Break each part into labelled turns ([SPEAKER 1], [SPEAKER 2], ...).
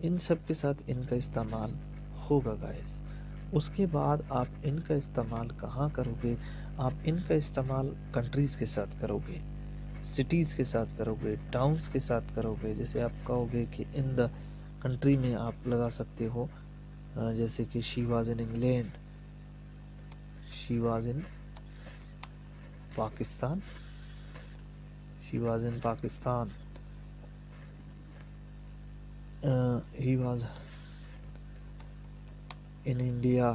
[SPEAKER 1] ان سب کے ساتھ ان کا استعمال ہوگا گائز. اس کے بعد آپ ان کا استعمال کہاں کرو گے؟ آپ ان کا استعمال کنٹریز کے ساتھ کرو گے، سٹیز کے ساتھ کرو گے، ٹاؤنز کے ساتھ کرو گے. جیسے آپ کہو گے کہ ان دا کنٹری میں آپ لگا سکتے ہو، جیسے کہ she was in England, she was in Pakistan, she was in Pakistan, he was in India.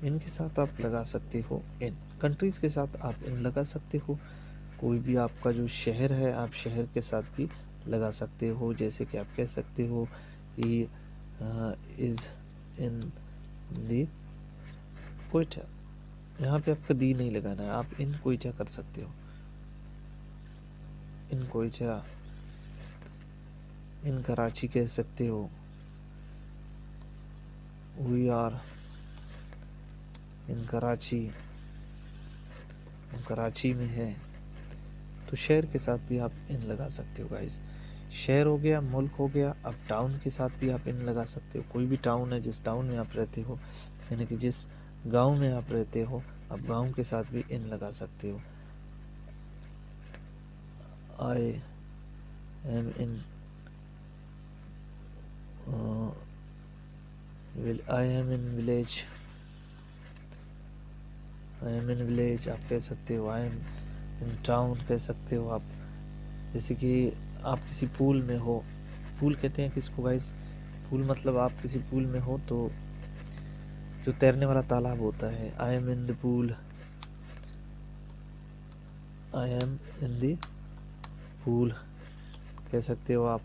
[SPEAKER 1] ان کے ساتھ آپ لگا سکتے ہو ان. کنٹریز کے ساتھ آپ ان لگا سکتے ہو. کوئی بھی آپ کا جو شہر ہے آپ شہر کے ساتھ بھی لگا سکتے ہو. جیسے کہ آپ کہہ سکتے ہو ہی از ان دی کوئٹہ. یہاں پہ آپ کا دی نہیں لگانا ہے، آپ ان کوئٹہ کر سکتے ہو، ان کوئٹہ. ان کراچی کہہ سکتے ہو، وی آر ان کراچی، ہم کراچی میں ہے. تو شہر کے ساتھ بھی آپ ان لگا سکتے ہو گائز. شہر ہو گیا، ملک ہو گیا. اب ٹاؤن کے ساتھ بھی آپ ان لگا سکتے ہو. کوئی بھی ٹاؤن ہے، جس ٹاؤن میں آپ رہتے ہو، یعنی کہ جس گاؤں میں آپ رہتے ہو، آپ گاؤں کے ساتھ بھی ان لگا سکتے ہو. I'm in I'm in village, I'm in village آپ کہہ سکتے ہو. آئی ایم ان ٹاؤن کہہ سکتے ہو آپ. جیسے کہ آپ کسی پول میں ہو، پول کہتے ہیں کس کو گائز؟ پول مطلب آپ کسی پول میں ہو تو جو تیرنے والا تالاب ہوتا ہے. I am in the pool, I am ان دی پول کہہ سکتے ہو آپ.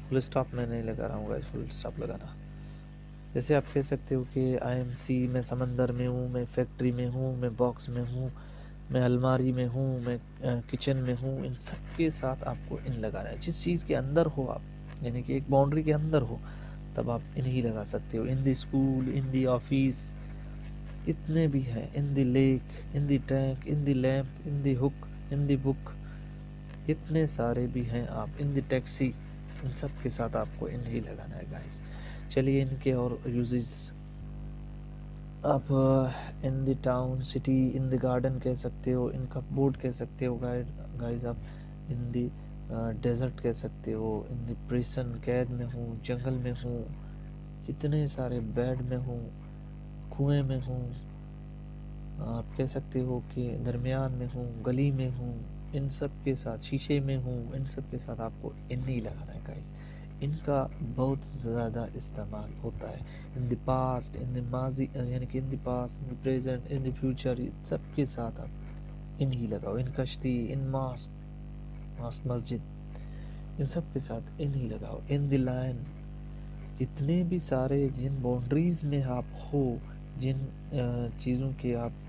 [SPEAKER 1] فل اسٹاپ میں نہیں لگا رہا ہوں گائز، فل اسٹاپ لگانا. جیسے آپ کہہ سکتے ہو کہ آئی ایم سی، میں سمندر میں ہوں، میں فیکٹری میں ہوں، میں باکس میں ہوں، میں الماری میں ہوں، میں کچن میں ہوں. ان سب کے ساتھ آپ کو ان لگانا ہے. جس چیز کے اندر ہو آپ، یعنی کہ ایک باؤنڈری کے اندر ہو، تب آپ ان ہی لگا سکتے ہو. ان the school, in the office, کتنے بھی ہیں. In the lake, in the tank, in the lamp, in the hook, in the book, اتنے سارے بھی ہیں. آپ ان دی ٹیکسی، ان سب کے ساتھ آپ کو ان ہی لگانا ہے گائز. چلیے ان کے اور یوزز. آپ in the town, city, in the garden کہہ سکتے ہو. ان کا بورڈ کہہ سکتے ہو گائز آپ. ان دی ڈیزرٹ کہہ سکتے ہو. ان دی پریسن، قید میں ہوں، جنگل میں ہوں، کتنے سارے بیڈ میں ہوں، کنویں میں ہوں. آپ کہہ سکتے ہو کہ درمیان میں ہوں، گلی میں ہوں. ان سب کے ساتھ شیشے میں ہوں. ان سب کے ساتھ آپ کو ان ہی لگانا ہے گائز. ان کا بہت زیادہ استعمال ہوتا ہے. ان دی پاسٹ، ان دی ماضی، یعنی کہ in the past, in the present, in the future, سب کے ساتھ آپ ان ہی لگاؤ. ان کشتی، ان ماسک مسجد، ان سب کے ساتھ ان ہی لگاؤ. ان دی لائن، جتنے بھی سارے جن باؤنڈریز میں آپ ہو، جن چیزوں کے آپ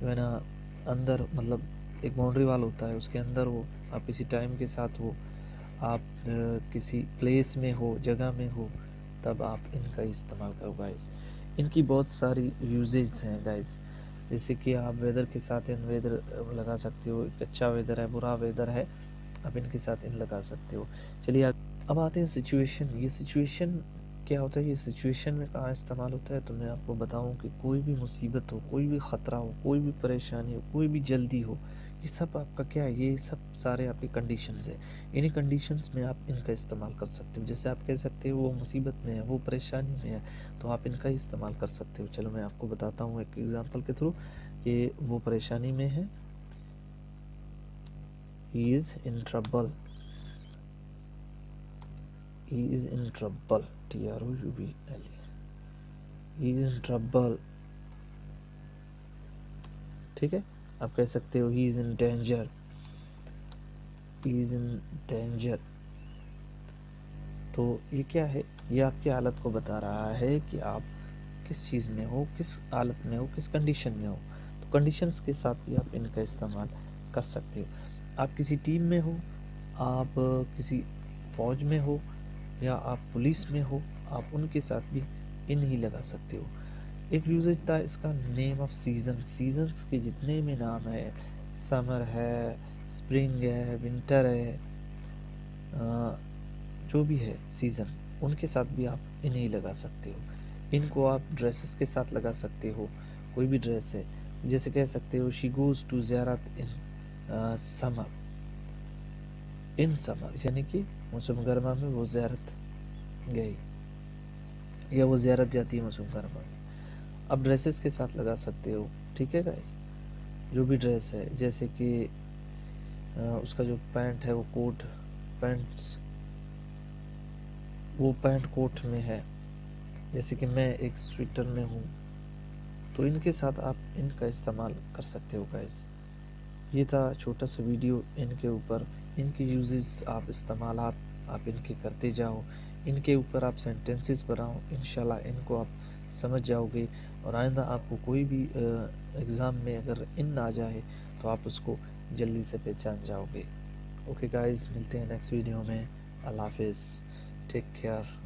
[SPEAKER 1] جو ہے نا اندر، مطلب ایک باؤنڈری وال ہوتا ہے، اس کے اندر ہو، آپ کسی ٹائم کے ساتھ ہو، آپ کسی پلیس میں ہو، جگہ میں ہو، تب آپ ان کا استعمال کرو گائز. ان کی بہت ساری یوزز ہیں گائز. جیسے کہ آپ ویدر کے ساتھ ان ویدر لگا سکتے ہو. ایک اچھا ویدر ہے، برا ویدر ہے، آپ ان کے ساتھ ان لگا سکتے ہو. چلیے اب آتے ہیں سچویشن. یہ سچویشن کیا ہوتا ہے؟ یہ سچویشن میں کہاں استعمال ہوتا ہے؟ تو میں آپ کو بتاؤں کہ کوئی بھی مصیبت ہو، کوئی بھی خطرہ ہو، کوئی بھی پریشانی ہو، کوئی بھی جلدی ہو، یہ سب آپ کا کیا ہے؟ یہ سب سارے آپ کے کنڈیشنز ہیں. انہی کنڈیشنز میں آپ ان کا استعمال کر سکتے ہو. جیسے آپ کہہ سکتے ہو وہ مصیبت میں ہے، وہ پریشانی میں ہے، تو آپ ان کا استعمال کر سکتے ہو. چلو میں آپ کو بتاتا ہوں ایک ایگزامپل کے تھرو کہ وہ پریشانی میں ہے. He is in trouble. He is in trouble. Trouble. He is in trouble. ٹھیک ہے. آپ کہہ سکتے ہو he is in danger. He is in danger. تو یہ کیا ہے؟ یہ آپ کی حالت کو بتا رہا ہے کہ آپ کس چیز میں ہو، کس حالت میں ہو، کس کنڈیشن میں ہو. تو کنڈیشنز کے ساتھ بھی آپ ان کا استعمال کر سکتے ہو. آپ کسی ٹیم میں ہو، آپ کسی فوج میں ہو، یا آپ پولیس میں ہو، آپ ان کے ساتھ بھی ان ہی لگا سکتے ہو. ایک یوزج تھا اس کا، نیم آف سیزن. سیزنز کے جتنے بھی نام ہے، سمر ہے، اسپرنگ ہے، ونٹر ہے، جو بھی ہے سیزن، ان کے ساتھ بھی آپ انہیں لگا سکتے ہو. ان کو آپ ڈریسز کے ساتھ لگا سکتے ہو. کوئی بھی ڈریس ہے، جیسے کہہ سکتے ہو شی گوز ٹو زیارت ان سمر، ان سمر یعنی کہ موسم گرما میں وہ زیارت گئی، یا وہ زیارت جاتی ہے موسم گرما میں. آپ ڈریسز کے ساتھ لگا سکتے ہو. ٹھیک ہے گائز، جو بھی ڈریس ہے، جیسے کہ اس کا جو پینٹ ہے وہ کوٹ پینٹس، وہ پینٹ کوٹ میں ہے، جیسے کہ میں ایک سویٹر میں ہوں، تو ان کے ساتھ آپ ان کا استعمال کر سکتے ہو گائز. یہ تھا چھوٹا سا ویڈیو ان کے اوپر. ان کی یوزز، آپ استعمالات آپ ان کے کرتے جاؤ، ان کے اوپر آپ سینٹنسز بناؤ، انشاءاللہ ان کو آپ سمجھ جاؤ گے، اور آئندہ آپ کو کوئی بھی ایگزام میں اگر ان آ جائے تو آپ اس کو جلدی سے پہچان جاؤ گے. اوکے گائز، ملتے ہیں نیکسٹ ویڈیو میں. اللہ حافظ، ٹیک کیئر.